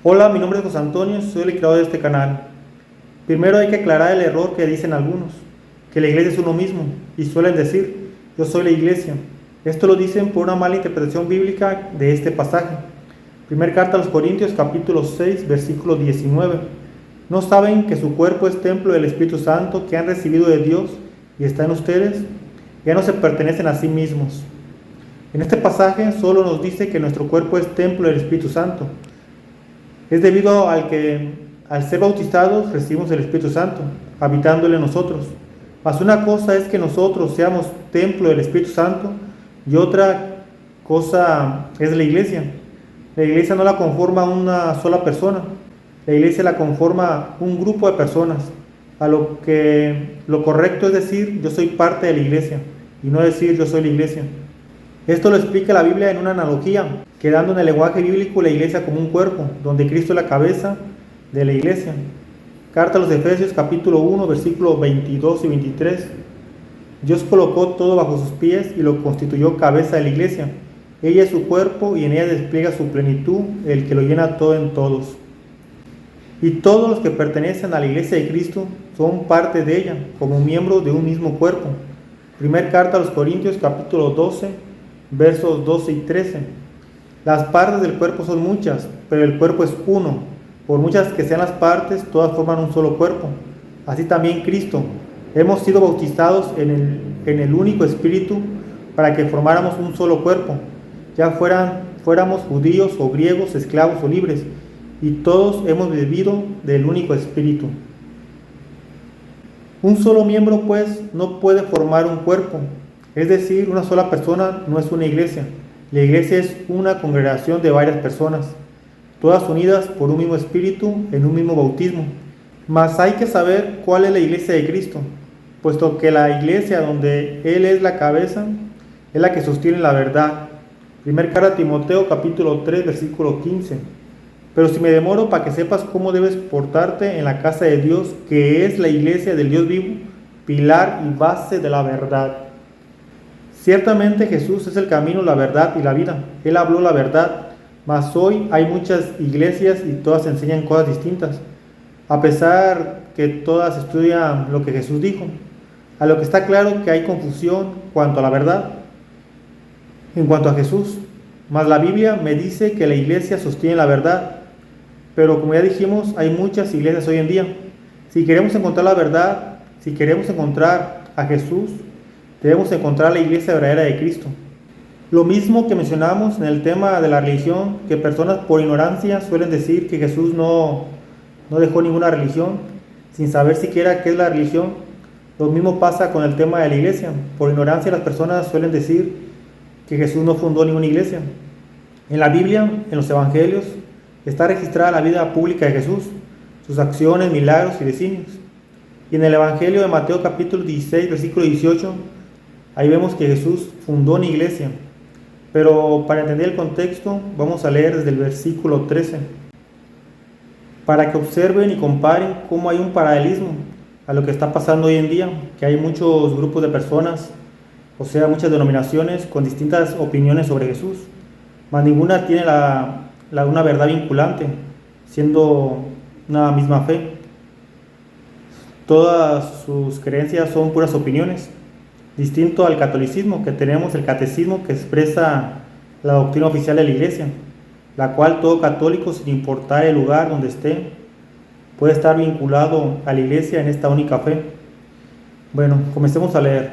Hola, mi nombre es José Antonio, soy el creador de este canal. Primero hay que aclarar el error que dicen algunos, que la iglesia es uno mismo, y suelen decir, yo soy la iglesia. Esto lo dicen por una mala interpretación bíblica de este pasaje. Primera carta a los Corintios, capítulo 6, versículo 19. ¿No saben que su cuerpo es templo del Espíritu Santo que han recibido de Dios y está en ustedes? Ya no se pertenecen a sí mismos. En este pasaje solo nos dice que nuestro cuerpo es templo del Espíritu Santo. Es debido al que al ser bautizados recibimos el Espíritu Santo, habitándole en nosotros. Mas una cosa es que nosotros seamos templo del Espíritu Santo y otra cosa es la iglesia. La iglesia no la conforma una sola persona, la iglesia la conforma un grupo de personas. A lo que lo correcto es decir yo soy parte de la iglesia y no decir yo soy la iglesia. Esto lo explica la Biblia en una analogía, quedando en el lenguaje bíblico la iglesia como un cuerpo, donde Cristo es la cabeza de la iglesia. Carta a los Efesios capítulo 1, versículos 22 y 23. Dios colocó todo bajo sus pies y lo constituyó cabeza de la iglesia. Ella es su cuerpo y en ella despliega su plenitud, el que lo llena todo en todos. Y todos los que pertenecen a la iglesia de Cristo son parte de ella, como miembros de un mismo cuerpo. Primer carta a los Corintios capítulo 12, versos 12 y 13. Las partes del cuerpo son muchas, pero el cuerpo es uno. Por muchas que sean las partes, todas forman un solo cuerpo. Así también Cristo. Hemos sido bautizados en el único Espíritu para que formáramos un solo cuerpo, ya fuéramos judíos o griegos, esclavos o libres, y todos hemos bebido del único Espíritu. Un solo miembro, pues, no puede formar un cuerpo. Es decir, una sola persona no es una iglesia. La iglesia es una congregación de varias personas, todas unidas por un mismo espíritu en un mismo bautismo. Mas hay que saber cuál es la iglesia de Cristo, puesto que la iglesia donde Él es la cabeza es la que sostiene la verdad. Primer carta a Timoteo capítulo 3 versículo 15. Pero si me demoro para que sepas cómo debes portarte en la casa de Dios, que es la iglesia del Dios vivo, pilar y base de la verdad. Ciertamente Jesús es el camino, la verdad y la vida. Él habló la verdad, mas hoy hay muchas iglesias y todas enseñan cosas distintas, a pesar que todas estudian lo que Jesús dijo. A lo que está claro que hay confusión cuanto a la verdad, en cuanto a Jesús. Mas la Biblia me dice que la iglesia sostiene la verdad, pero como ya dijimos, hay muchas iglesias hoy en día. Si queremos encontrar la verdad, si queremos encontrar a Jesús, debemos encontrar la iglesia verdadera de Cristo. Lo mismo que mencionamos en el tema de la religión, que personas por ignorancia suelen decir que Jesús no dejó ninguna religión, sin saber siquiera qué es la religión. Lo mismo pasa con el tema de la iglesia. Por ignorancia las personas suelen decir que Jesús no fundó ninguna iglesia. En la Biblia, en los evangelios, está registrada la vida pública de Jesús, sus acciones, milagros y designios. Y en el evangelio de Mateo capítulo 16, versículo 18, ahí vemos que Jesús fundó una iglesia. Pero para entender el contexto, vamos a leer desde el versículo 13, para que observen y comparen cómo hay un paralelismo a lo que está pasando hoy en día, que hay muchos grupos de personas, o sea, muchas denominaciones con distintas opiniones sobre Jesús, mas ninguna tiene una verdad vinculante, siendo una misma fe. Todas sus creencias son puras opiniones, distinto al catolicismo, que tenemos el catecismo que expresa la doctrina oficial de la iglesia, la cual todo católico, sin importar el lugar donde esté, puede estar vinculado a la iglesia en esta única fe. Bueno, comencemos a leer.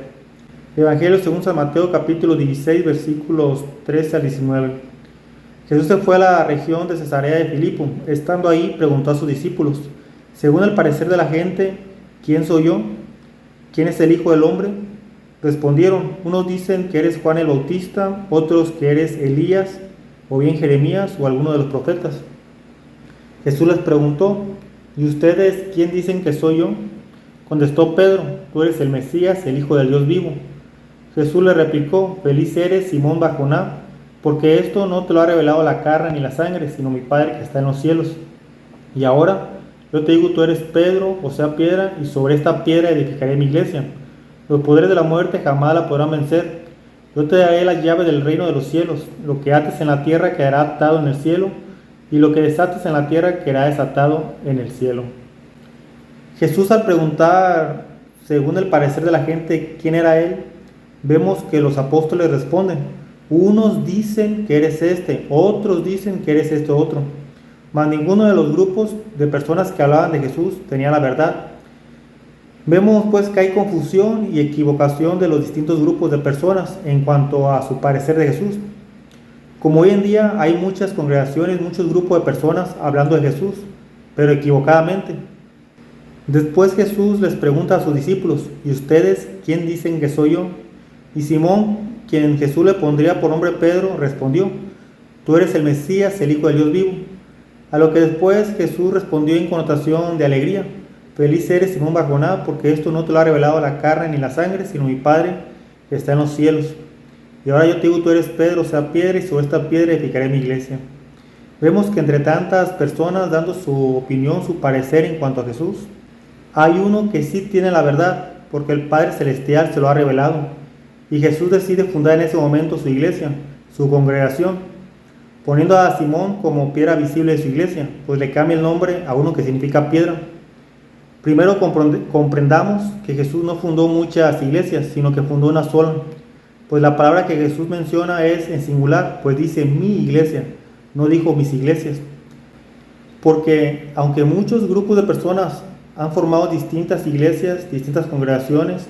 Evangelio según San Mateo capítulo 16 versículos 13 al 19. Jesús se fue a la región de Cesarea de Filipo. Estando ahí preguntó a sus discípulos, según el parecer de la gente, ¿quién soy yo? ¿Quién es el Hijo del Hombre? Respondieron, unos dicen que eres Juan el Bautista, otros que eres Elías, o bien Jeremías o alguno de los profetas. Jesús les preguntó, ¿y ustedes quién dicen que soy yo? Contestó Pedro, tú eres el Mesías, el Hijo del Dios vivo. Jesús le replicó, feliz eres Simón Bar-Joná, porque esto no te lo ha revelado la carne ni la sangre, sino mi Padre que está en los cielos. Y ahora, yo te digo, tú eres Pedro, o sea piedra, y sobre esta piedra edificaré mi iglesia. Los poderes de la muerte jamás la podrán vencer. Yo te daré la llave del reino de los cielos. Lo que ates en la tierra quedará atado en el cielo, y lo que desates en la tierra quedará desatado en el cielo. Jesús, al preguntar, según el parecer de la gente, quién era él, vemos que los apóstoles responden: unos dicen que eres este, otros dicen que eres este otro. Mas ninguno de los grupos de personas que hablaban de Jesús tenía la verdad. Vemos pues que hay confusión y equivocación de los distintos grupos de personas en cuanto a su parecer de Jesús. Como hoy en día hay muchas congregaciones, muchos grupos de personas hablando de Jesús, pero equivocadamente. Después Jesús les pregunta a sus discípulos: ¿y ustedes quién dicen que soy yo? Y Simón, quien Jesús le pondría por nombre Pedro, respondió: tú eres el Mesías, el Hijo del Dios vivo. A lo que después Jesús respondió en connotación de alegría: feliz eres, Simón Barjoná, porque esto no te lo ha revelado la carne ni la sangre, sino mi Padre que está en los cielos. Y ahora yo te digo: tú eres Pedro, sea piedra, y sobre esta piedra edificaré mi iglesia. Vemos que entre tantas personas dando su opinión, su parecer en cuanto a Jesús, hay uno que sí tiene la verdad, porque el Padre Celestial se lo ha revelado. Y Jesús decide fundar en ese momento su iglesia, su congregación, poniendo a Simón como piedra visible de su iglesia, pues le cambia el nombre a uno que significa piedra. Primero comprendamos que Jesús no fundó muchas iglesias, sino que fundó una sola, pues la palabra que Jesús menciona es en singular, pues dice mi iglesia, no dijo mis iglesias. Porque aunque muchos grupos de personas han formado distintas iglesias, distintas congregaciones,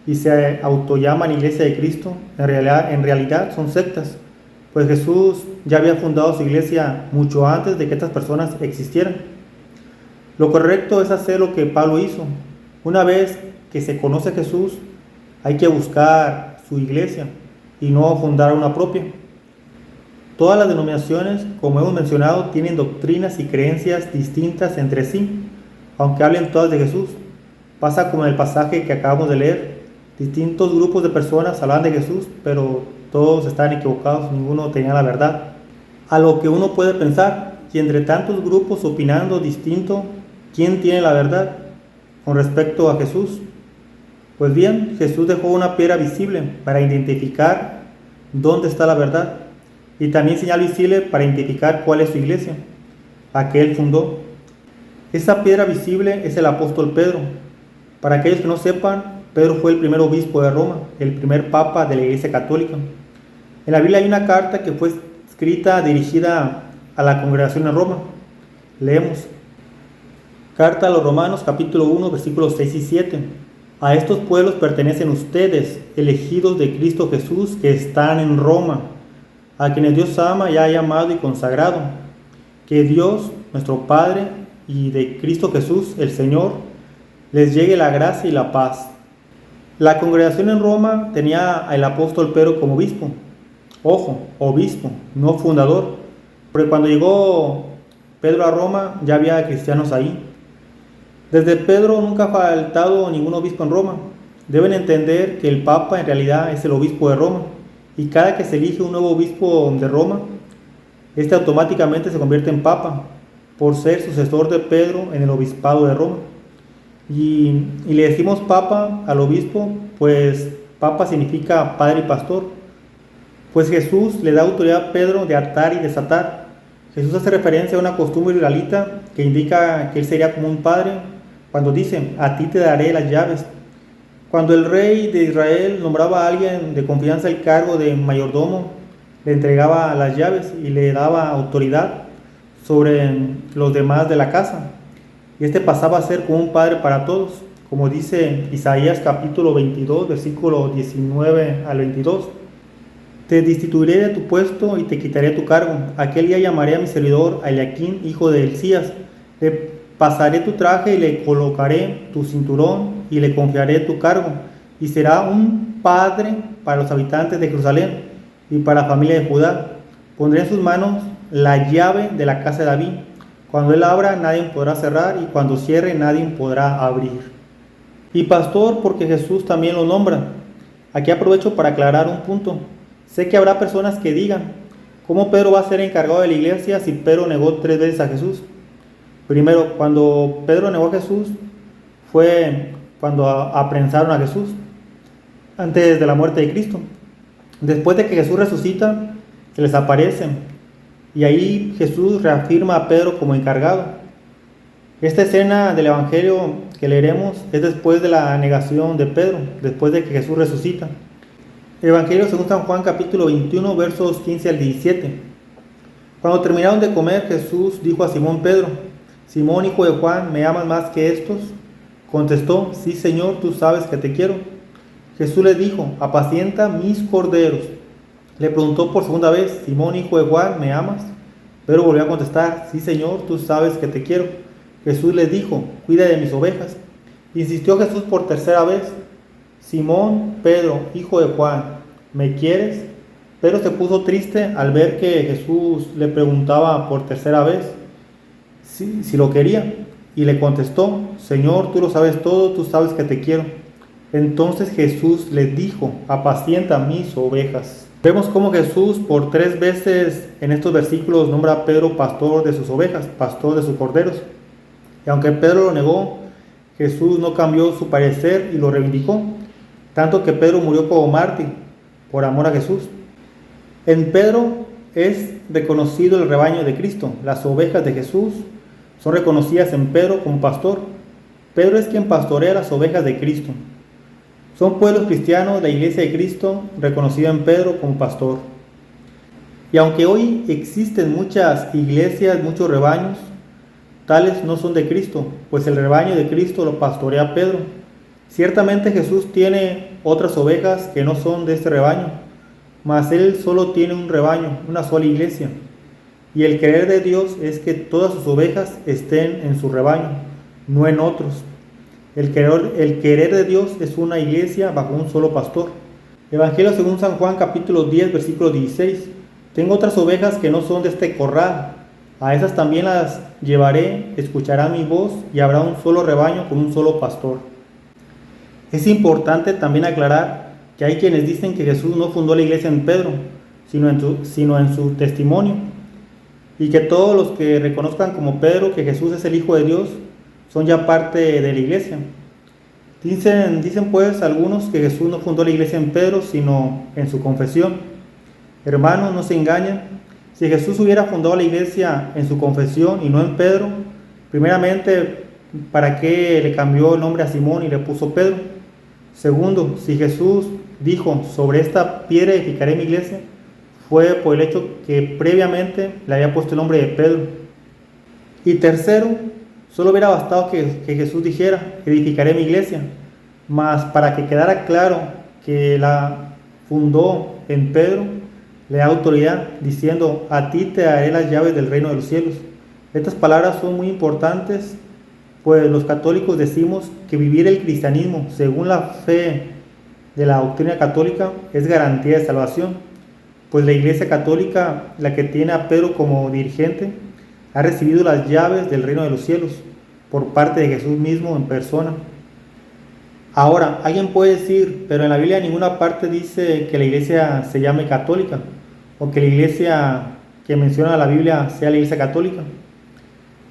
y se autollaman Iglesia de Cristo, en realidad son sectas, pues Jesús ya había fundado su iglesia mucho antes de que estas personas existieran. Lo correcto es hacer lo que Pablo hizo. Una vez que se conoce a Jesús, hay que buscar su iglesia y no fundar una propia. Todas las denominaciones, como hemos mencionado, tienen doctrinas y creencias distintas entre sí, aunque hablen todas de Jesús. Pasa como en el pasaje que acabamos de leer. Distintos grupos de personas hablaban de Jesús, pero todos estaban equivocados, ninguno tenía la verdad. A lo que uno puede pensar, y entre tantos grupos opinando distinto, ¿quién tiene la verdad con respecto a Jesús? Pues bien, Jesús dejó una piedra visible para identificar dónde está la verdad, y también señal visible para identificar cuál es su iglesia, la que él fundó. Esa piedra visible es el apóstol Pedro. Para aquellos que no sepan, Pedro fue el primer obispo de Roma, el primer papa de la Iglesia Católica. En la Biblia hay una carta que fue escrita dirigida a la congregación en Roma. Leemos: Carta a los Romanos, capítulo 1, versículos 6 y 7. A estos pueblos pertenecen ustedes, elegidos de Cristo Jesús, que están en Roma, a quienes Dios ama y ha llamado y consagrado. Que Dios, nuestro Padre, y de Cristo Jesús, el Señor, les llegue la gracia y la paz. La congregación en Roma tenía al apóstol Pedro como obispo. Ojo, obispo, no fundador, porque cuando llegó Pedro a Roma ya había cristianos ahí. Desde Pedro nunca ha faltado ningún obispo en Roma. Deben entender que el Papa en realidad es el obispo de Roma, y cada que se elige un nuevo obispo de Roma, este automáticamente se convierte en Papa, por ser sucesor de Pedro en el obispado de Roma. Y le decimos Papa al obispo, pues Papa significa padre y pastor. Pues Jesús le da autoridad a Pedro de atar y desatar. Jesús hace referencia a una costumbre israelita que indica que él sería como un padre cuando dice: a ti te daré las llaves. Cuando el rey de Israel nombraba a alguien de confianza al cargo de mayordomo, le entregaba las llaves y le daba autoridad sobre los demás de la casa. Y este pasaba a ser como un padre para todos, como dice Isaías capítulo 22, versículo 19 al 22. Te destituiré de tu puesto y te quitaré tu cargo. Aquel día llamaré a mi servidor, a Eliaquín, hijo de Hilcías. Le pasaré tu traje y le colocaré tu cinturón y le confiaré tu cargo. Y será un padre para los habitantes de Jerusalén y para la familia de Judá. Pondré en sus manos la llave de la casa de David. Cuando él abra, nadie podrá cerrar, y cuando cierre, nadie podrá abrir. Y pastor, porque Jesús también lo nombra. Aquí aprovecho para aclarar un punto. Sé que habrá personas que digan: ¿cómo Pedro va a ser encargado de la iglesia si Pedro negó 3 veces a Jesús? Primero, cuando Pedro negó a Jesús, fue cuando apresaron a Jesús, antes de la muerte de Cristo. Después de que Jesús resucita, se les aparece Y ahí Jesús reafirma a Pedro como encargado. Esta escena del Evangelio que leeremos es después de la negación de Pedro, después de que Jesús resucita. Evangelio según San Juan capítulo 21 versos 15 al 17. Cuando terminaron de comer, Jesús dijo a Simón Pedro: Simón, hijo de Juan, ¿me amas más que estos? Contestó: Sí, Señor, tú sabes que te quiero. Jesús le dijo: apacienta mis corderos. Le preguntó por segunda vez: Simón, hijo de Juan, ¿me amas? Pedro volvió a contestar: Sí, Señor, tú sabes que te quiero. Jesús le dijo: cuida de mis ovejas. Insistió Jesús por tercera vez: Simón, Pedro, hijo de Juan, ¿me quieres? Pedro se puso triste al ver que Jesús le preguntaba por tercera vez si lo quería, y le contestó: Señor, tú lo sabes todo, tú sabes que te quiero. Entonces Jesús le dijo: apacienta mis ovejas. Vemos cómo Jesús por 3 veces en estos versículos nombra a Pedro pastor de sus ovejas, pastor de sus corderos. Y aunque Pedro lo negó, Jesús no cambió su parecer y lo reivindicó, tanto que Pedro murió como mártir por amor a Jesús. En Pedro es reconocido el rebaño de Cristo. Las ovejas de Jesús son reconocidas en Pedro como pastor. Pedro es quien pastorea las ovejas de Cristo. Son pueblos cristianos, la iglesia de Cristo, reconocida en Pedro como pastor. Y aunque hoy existen muchas iglesias, muchos rebaños, tales no son de Cristo, pues el rebaño de Cristo lo pastorea Pedro. Ciertamente Jesús tiene otras ovejas que no son de este rebaño, mas Él solo tiene un rebaño, una sola iglesia. Y el querer de Dios es que todas sus ovejas estén en su rebaño, no en otros. El querer de Dios es una iglesia bajo un solo pastor. Evangelio según San Juan capítulo 10 versículo 16. Tengo otras ovejas que no son de este corral. A esas también las llevaré, escucharán mi voz y habrá un solo rebaño con un solo pastor. Es importante también aclarar que hay quienes dicen que Jesús no fundó la iglesia en Pedro, sino en su testimonio, y que todos los que reconozcan como Pedro que Jesús es el Hijo de Dios son ya parte de la iglesia. Dicen pues algunos que Jesús no fundó la iglesia en Pedro, sino en su confesión. Hermanos, no se engañen. Si Jesús hubiera fundado la iglesia en su confesión y no en Pedro, primeramente, ¿para qué le cambió el nombre a Simón y le puso Pedro? Segundo, si Jesús dijo: sobre esta piedra edificaré mi iglesia, fue por el hecho que previamente le había puesto el nombre de Pedro. Y tercero, solo hubiera bastado que Jesús dijera: edificaré mi iglesia, mas para que quedara claro que la fundó en Pedro, le da autoridad diciendo: a ti te daré las llaves del reino de los cielos. Estas palabras son muy importantes, pues los católicos decimos que vivir el cristianismo según la fe de la doctrina católica es garantía de salvación, pues la iglesia católica, la que tiene a Pedro como dirigente, ha recibido las llaves del reino de los cielos por parte de Jesús mismo en persona. Ahora, alguien puede decir: pero en la Biblia en ninguna parte dice que la iglesia se llame católica, o que la iglesia que menciona la Biblia sea la iglesia católica.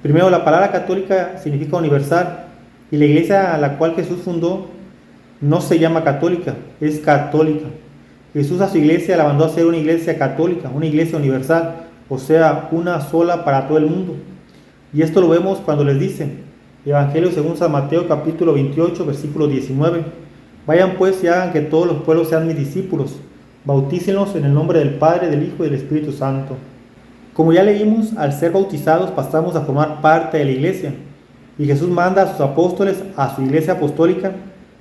Primero, la palabra católica significa universal, y la iglesia a la cual Jesús fundó no se llama católica, es católica. Jesús a su iglesia la mandó a ser una iglesia católica, una iglesia universal, o sea, una sola para todo el mundo. Y esto lo vemos cuando les dice, Evangelio según San Mateo capítulo 28 versículo 19: vayan pues y hagan que todos los pueblos sean mis discípulos, bautícenlos en el nombre del Padre, del Hijo y del Espíritu Santo. Como ya leímos, al ser bautizados pasamos a formar parte de la iglesia, y Jesús manda a sus apóstoles, a su iglesia apostólica,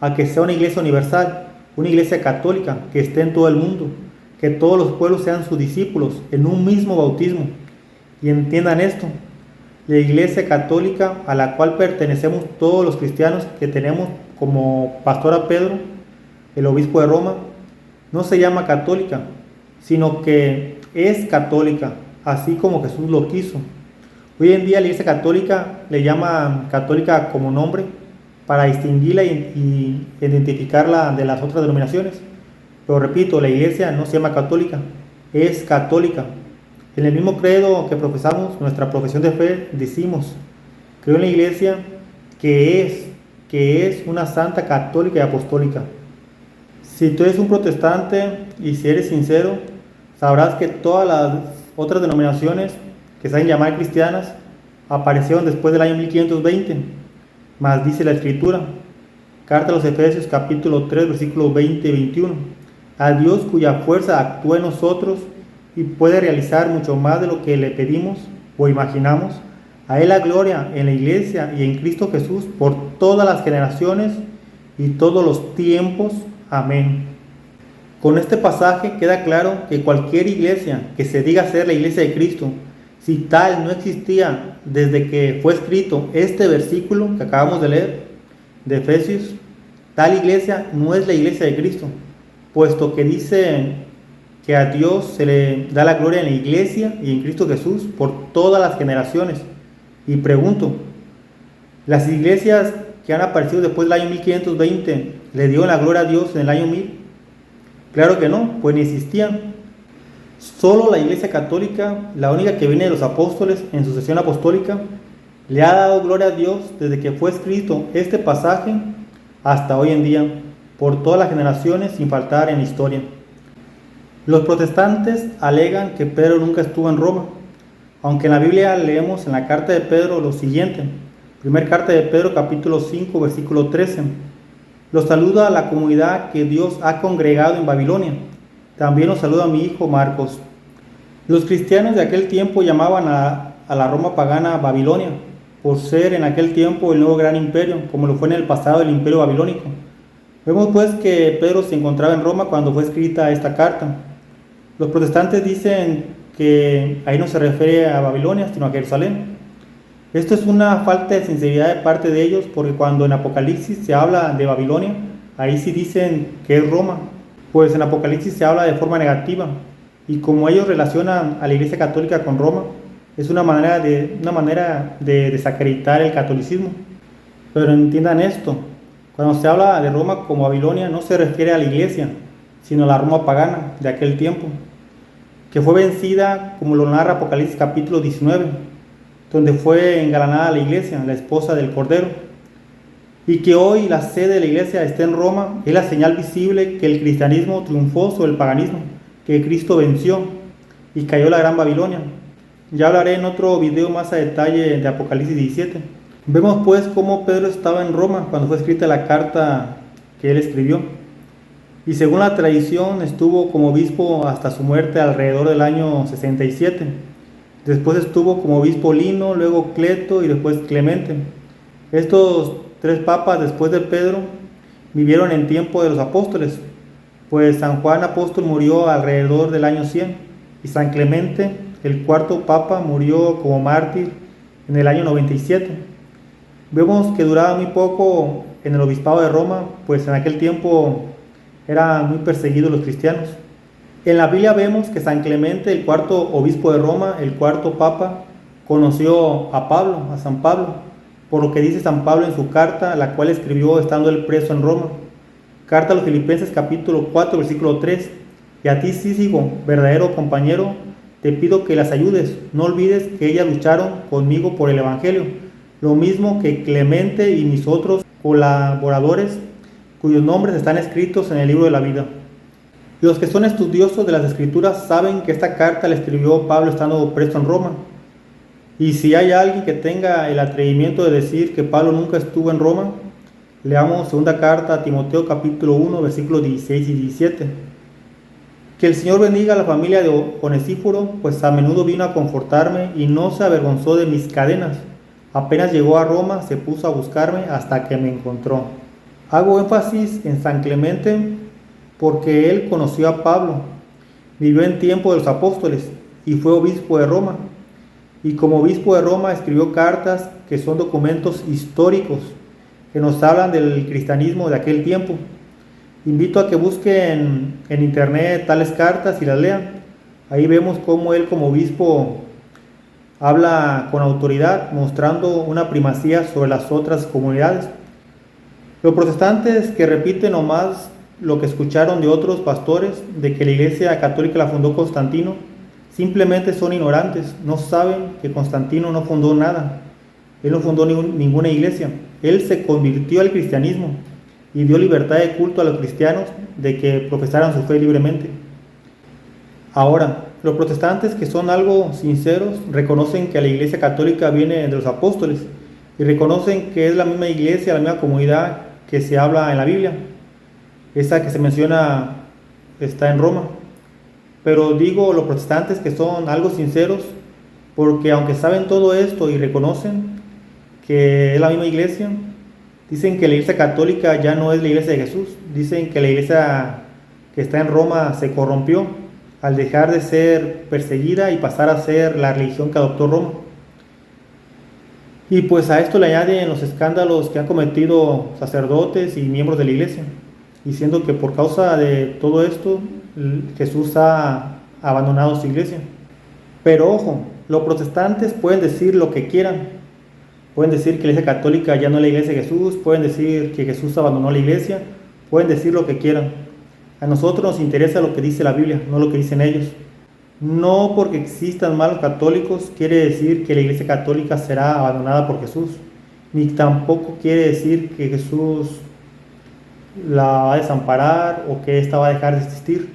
a que sea una iglesia universal, una iglesia católica que esté en todo el mundo, que todos los pueblos sean sus discípulos en un mismo bautismo. Y entiendan esto: la iglesia católica a la cual pertenecemos todos los cristianos que tenemos como pastor a Pedro, el obispo de Roma, no se llama católica, sino que es católica, así como Jesús lo quiso. Hoy en día la iglesia católica le llaman católica como nombre para distinguirla y identificarla de las otras denominaciones. Pero repito, la iglesia no se llama católica, es católica. En el mismo credo que profesamos, nuestra profesión de fe, decimos: creo en la iglesia que es una santa, católica y apostólica. Si tú eres un protestante y si eres sincero, sabrás que todas las otras denominaciones que se hacen llamar cristianas aparecieron después del año 1520, mas dice la Escritura, carta a los Efesios capítulo 3 versículos 20 y 21, a Dios cuya fuerza actúa en nosotros y puede realizar mucho más de lo que le pedimos o imaginamos, a Él la gloria en la iglesia y en Cristo Jesús por todas las generaciones y todos los tiempos. Amén. Con este pasaje queda claro que cualquier iglesia que se diga ser la iglesia de Cristo, si tal no existía desde que fue escrito este versículo que acabamos de leer de Efesios, tal iglesia no es la iglesia de Cristo, puesto que dice que a Dios se le da la gloria en la iglesia y en Cristo Jesús por todas las generaciones. Y pregunto, ¿las iglesias que han aparecido después del año 1520 le dieron la gloria a Dios en el año 1000? Claro que no, pues ni existían. Solo la Iglesia Católica, la única que viene de los apóstoles en sucesión apostólica, le ha dado gloria a Dios desde que fue escrito este pasaje hasta hoy en día, por todas las generaciones sin faltar en la historia. Los protestantes alegan que Pedro nunca estuvo en Roma, aunque en la Biblia leemos en la carta de Pedro lo siguiente, primera carta de Pedro capítulo 5 versículo 13, los saluda a la comunidad que Dios ha congregado en Babilonia, también los saluda a mi hijo Marcos. Los cristianos de aquel tiempo llamaban a la Roma pagana Babilonia, por ser en aquel tiempo el nuevo gran imperio, como lo fue en el pasado el imperio babilónico. Vemos pues que Pedro se encontraba en Roma cuando fue escrita esta carta. Los protestantes dicen que ahí no se refiere a Babilonia, sino a Jerusalén. Esto es una falta de sinceridad de parte de ellos, porque cuando en Apocalipsis se habla de Babilonia, ahí sí dicen que es Roma, pues en Apocalipsis se habla de forma negativa, y como ellos relacionan a la Iglesia Católica con Roma, es una manera de desacreditar el catolicismo. Pero entiendan esto, cuando se habla de Roma como Babilonia no se refiere a la Iglesia, sino a la Roma pagana de aquel tiempo, que fue vencida como lo narra Apocalipsis capítulo 19, donde fue engalanada la iglesia, la esposa del Cordero, y que hoy la sede de la iglesia está en Roma, es la señal visible que el cristianismo triunfó sobre el paganismo, que Cristo venció y cayó la gran Babilonia. Ya hablaré en otro video más a detalle de Apocalipsis 17. Vemos pues cómo Pedro estaba en Roma cuando fue escrita la carta que él escribió, y según la tradición estuvo como obispo hasta su muerte alrededor del año 67. Después estuvo como obispo Lino, luego Cleto y después Clemente. Estos tres papas después de Pedro vivieron en tiempo de los apóstoles, pues San Juan apóstol murió alrededor del año 100 y San Clemente, el cuarto papa, murió como mártir en el año 97. Vemos que duraba muy poco en el obispado de Roma, pues en aquel tiempo eran muy perseguidos los cristianos. En la Biblia vemos que San Clemente, el cuarto obispo de Roma, el cuarto papa, conoció a Pablo, a San Pablo, por lo que dice San Pablo en su carta, la cual escribió estando él preso en Roma. Carta a los Filipenses capítulo 4 versículo 3. Y a ti, Sísigo, verdadero compañero, te pido que las ayudes. No olvides que ellas lucharon conmigo por el Evangelio, lo mismo que Clemente y mis otros colaboradores, cuyos nombres están escritos en el libro de la vida. Los que son estudiosos de las Escrituras saben que esta carta la escribió Pablo estando preso en Roma. Y si hay alguien que tenga el atrevimiento de decir que Pablo nunca estuvo en Roma, leamos segunda carta a Timoteo capítulo 1 versículos 16 y 17. Que el Señor bendiga a la familia de Onesíforo, pues a menudo vino a confortarme y no se avergonzó de mis cadenas. Apenas llegó a Roma, se puso a buscarme hasta que me encontró. Hago énfasis en San Clemente porque él conoció a Pablo, vivió en tiempo de los apóstoles y fue obispo de Roma. Y como obispo de Roma escribió cartas que son documentos históricos que nos hablan del cristianismo de aquel tiempo. Invito a que busquen en internet tales cartas y las lean. Ahí vemos cómo él como obispo habla con autoridad, mostrando una primacía sobre las otras comunidades. Los protestantes que repiten nomás lo que escucharon de otros pastores, de que la Iglesia Católica la fundó Constantino, simplemente son ignorantes, no saben que Constantino no fundó nada, él no fundó ninguna iglesia, él se convirtió al cristianismo y dio libertad de culto a los cristianos de que profesaran su fe libremente. Ahora, los protestantes que son algo sinceros reconocen que la Iglesia Católica viene de los apóstoles y reconocen que es la misma iglesia, la misma comunidad que se habla en la Biblia. Esa que se menciona está en Roma. Pero digo los protestantes que son algo sinceros porque aunque saben todo esto y reconocen que es la misma iglesia, dicen que la Iglesia Católica ya no es la iglesia de Jesús. Dicen que la iglesia que está en Roma se corrompió al dejar de ser perseguida y pasar a ser la religión que adoptó Roma. Y pues a esto le añaden los escándalos que han cometido sacerdotes y miembros de la iglesia, diciendo que por causa de todo esto Jesús ha abandonado su iglesia. Pero ojo, los protestantes pueden decir lo que quieran. Pueden decir que la iglesia católica ya no es la iglesia de Jesús, pueden decir que Jesús abandonó la iglesia, pueden decir lo que quieran. A nosotros nos interesa lo que dice la Biblia, no lo que dicen ellos. No porque existan malos católicos quiere decir que la iglesia católica será abandonada por Jesús, ni tampoco quiere decir que Jesús la va a desamparar o que ésta va a dejar de existir.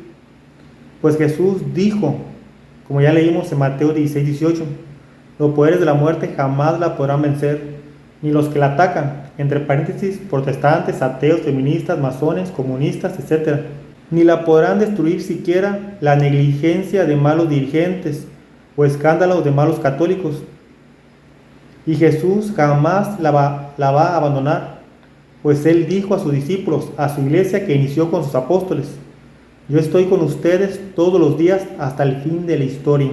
Pues Jesús dijo, como ya leímos en Mateo 16-18, los poderes de la muerte jamás la podrán vencer, ni los que la atacan, entre paréntesis, protestantes, ateos, feministas, masones, comunistas, etc. Ni la podrán destruir siquiera la negligencia de malos dirigentes o escándalos de malos católicos. Y Jesús jamás la va a abandonar, pues Él dijo a sus discípulos, a su iglesia que inició con sus apóstoles, yo estoy con ustedes todos los días hasta el fin de la historia.